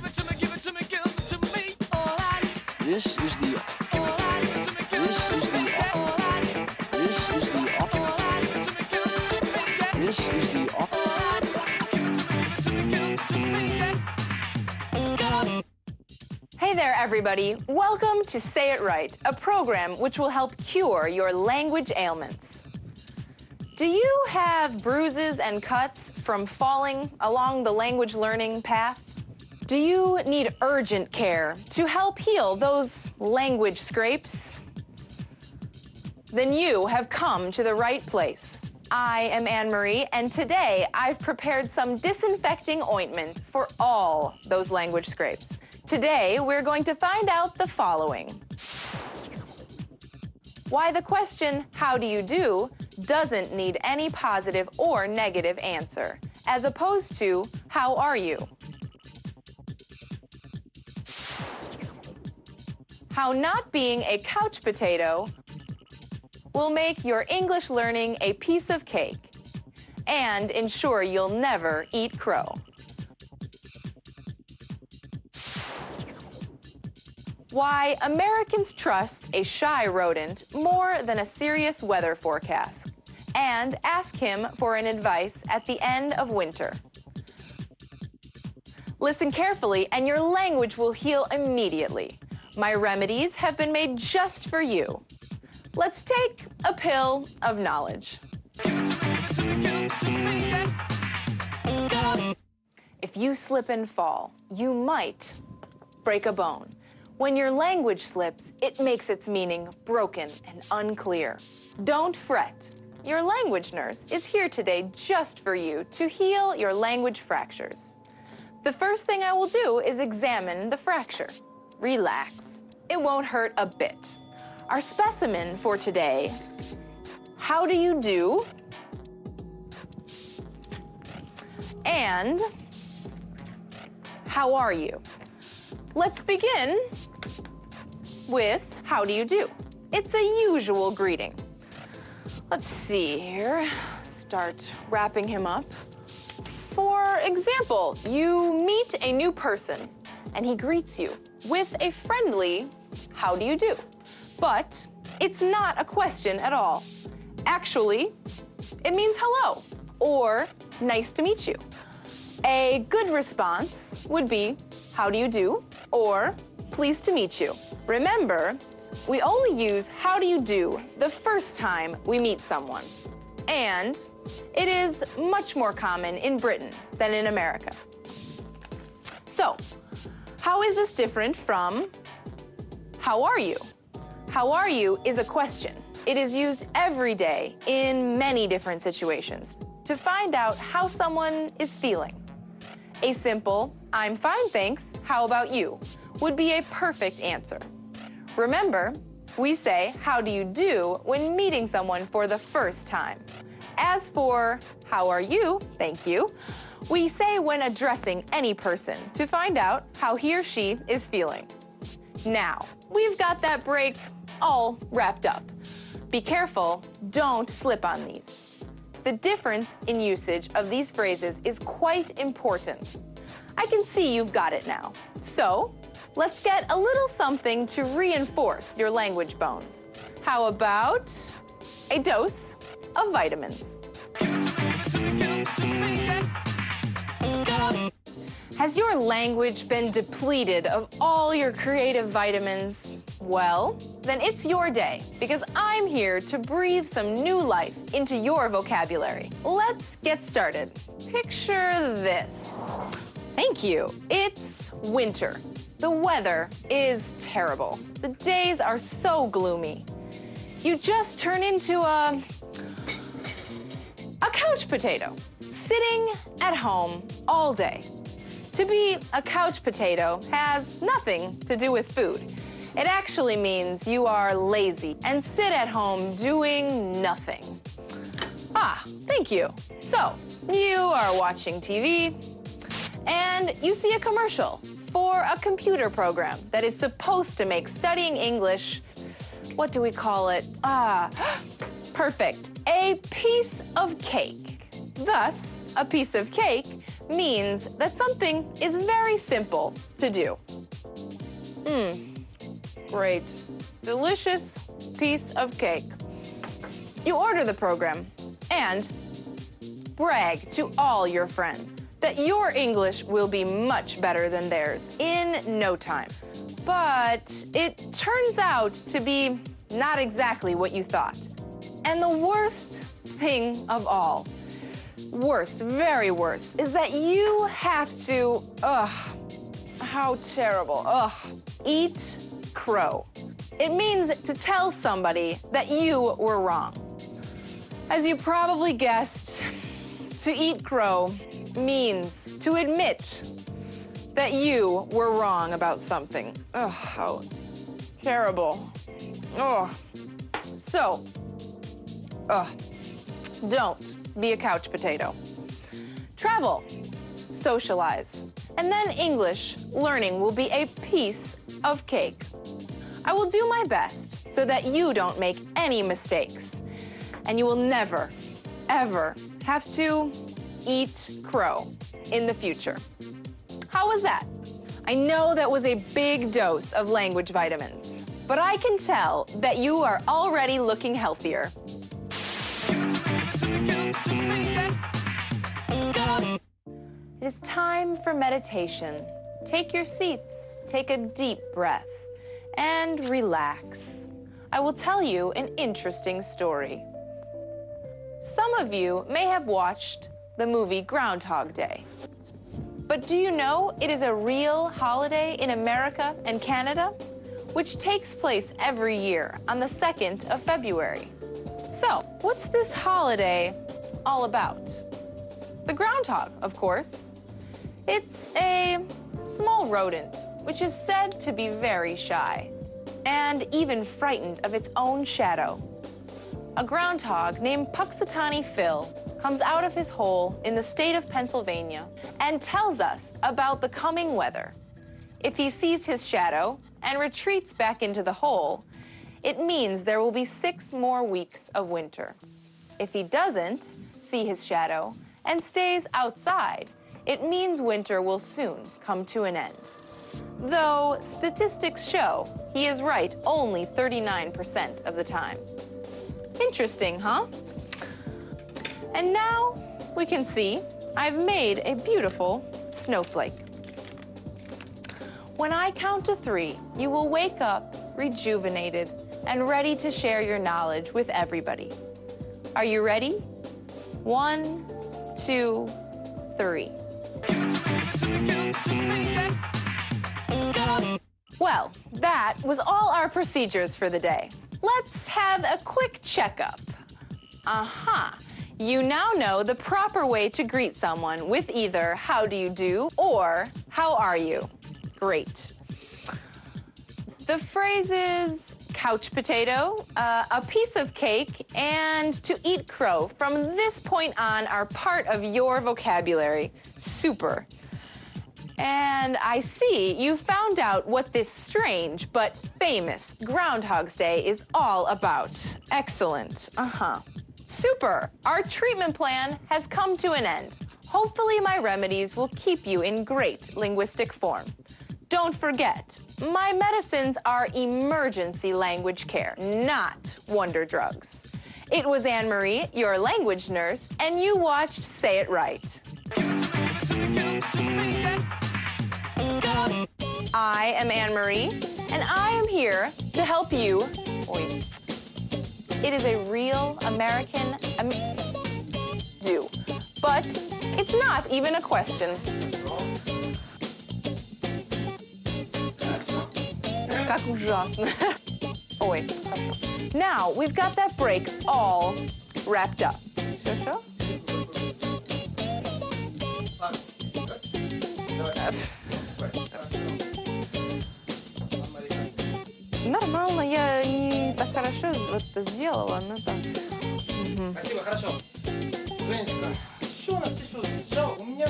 This is the this is the this is the this is the Hey there, everybody. Welcome to Say It Right, a program which will help cure your language ailments. Do you have bruises and cuts from falling along the language learning path? Do you need urgent care to help heal those language scrapes? Then you have come to the right place. I am Anne-Marie, and today I've prepared some disinfecting ointment for all those language scrapes. Today, we're going to find out the following. Why the question, how do you do, doesn't need any positive or negative answer, as opposed to, how are you? How not being a couch potato will make your English learning a piece of cake and ensure you'll never eat crow. Why Americans trust a shy rodent more than a serious weather forecast and ask him for an advice at the end of winter. Listen carefully and your language will heal immediately. My remedies have been made just for you. Let's take a pill of knowledge. If you slip and fall, you might break a bone. When your language slips, it makes its meaning broken and unclear. Don't fret. Your language nurse is here today just for you to heal your language fractures. The first thing I will do is examine the fracture. Relax. It won't hurt a bit. Our specimen for today, how do you do? And how are you? Let's begin with how do you do? It's a usual greeting. Let's see here. Start wrapping him up. For example, you meet a new person and he greets you with a friendly, how do you do? But it's not a question at all. Actually, it means hello or nice to meet you. A good response would be, how do you do? Or pleased to meet you. Remember, we only use how do you do the first time we meet someone. And it is much more common in Britain than in America. So, how is this different from how are you? How are you is a question. It is used every day in many different situations to find out how someone is feeling. A simple, I'm fine, thanks, how about you, would be a perfect answer. Remember, we say, how do you do, when meeting someone for the first time. As for, how are you, thank you, we say when addressing any person to find out how he or she is feeling. Now, we've got that break all wrapped up. Be careful, don't slip on these. The difference in usage of these phrases is quite important. I can see you've got it now. So, let's get a little something to reinforce your language bones. How about a dose of vitamins? Has your language been depleted of all your creative vitamins? Well, then it's your day, because I'm here to breathe some new life into your vocabulary. Let's get started. Picture this. Thank you. It's winter. The weather is terrible. The days are so gloomy. You just turn into a couch potato, sitting at home all day. To be a couch potato has nothing to do with food. It actually means you are lazy and sit at home doing nothing. Ah, thank you. So, you are watching TV, and you see a commercial for a computer program that is supposed to make studying English, what do we call it? Perfect. A piece of cake. Thus, a piece of cake means that something is very simple to do. Great. Delicious piece of cake. You order the program and brag to all your friends that your English will be much better than theirs in no time. But it turns out to be not exactly what you thought. And the worst thing of all, worst, very worst, is that you have to, how terrible, eat crow. It means to tell somebody that you were wrong. As you probably guessed, to eat crow means to admit that you were wrong about something. Oh, how terrible. Oh. So, don't be a couch potato. Travel, socialize, and then English learning will be a piece of cake. I will do my best so that you don't make any mistakes, and you will never, ever have to eat crow in the future. How was that? I know that was a big dose of language vitamins, but I can tell that you are already looking healthier. It is time for meditation. Take your seats, take a deep breath, and relax. I will tell you an interesting story. Some of you may have watched the movie Groundhog Day. But do you know it is a real holiday in America and Canada, which takes place every year on the 2nd of February? So, what's this holiday all about? The groundhog, of course. It's a small rodent, which is said to be very shy and even frightened of its own shadow. A groundhog named Puxatawny Phil comes out of his hole in the state of Pennsylvania and tells us about the coming weather. If he sees his shadow and retreats back into the hole, it means there will be 6 more weeks of winter. If he doesn't see his shadow and stays outside, it means winter will soon come to an end. Though statistics show he is right only 39% of the time. Interesting, huh? And now we can see I've made a beautiful snowflake. When I count to 3, you will wake up rejuvenated and ready to share your knowledge with everybody. Are you ready? 1, 2, 3. Well, that was all our procedures for the day. Let's have a quick checkup. You now know the proper way to greet someone with either how do you do or how are you. Great. The phrases couch potato, a piece of cake, and to eat crow from this point on are part of your vocabulary. Super. And I see you found out what this strange but famous Groundhog's Day is all about. Excellent. Super. Our treatment plan has come to an end. Hopefully my remedies will keep you in great linguistic form. Don't forget, my medicines are emergency language care, not wonder drugs. It was Anne-Marie, your language nurse, and you watched Say It Right. I am Anne-Marie, and I am here to help you. It is a real American do, but it's not even a question. Как ужасно. Now we've got that break all wrapped up. Что? Нормально, я не так хорошо это сделала, но так. Спасибо, хорошо. Женечка, что у нас пишут? У меня...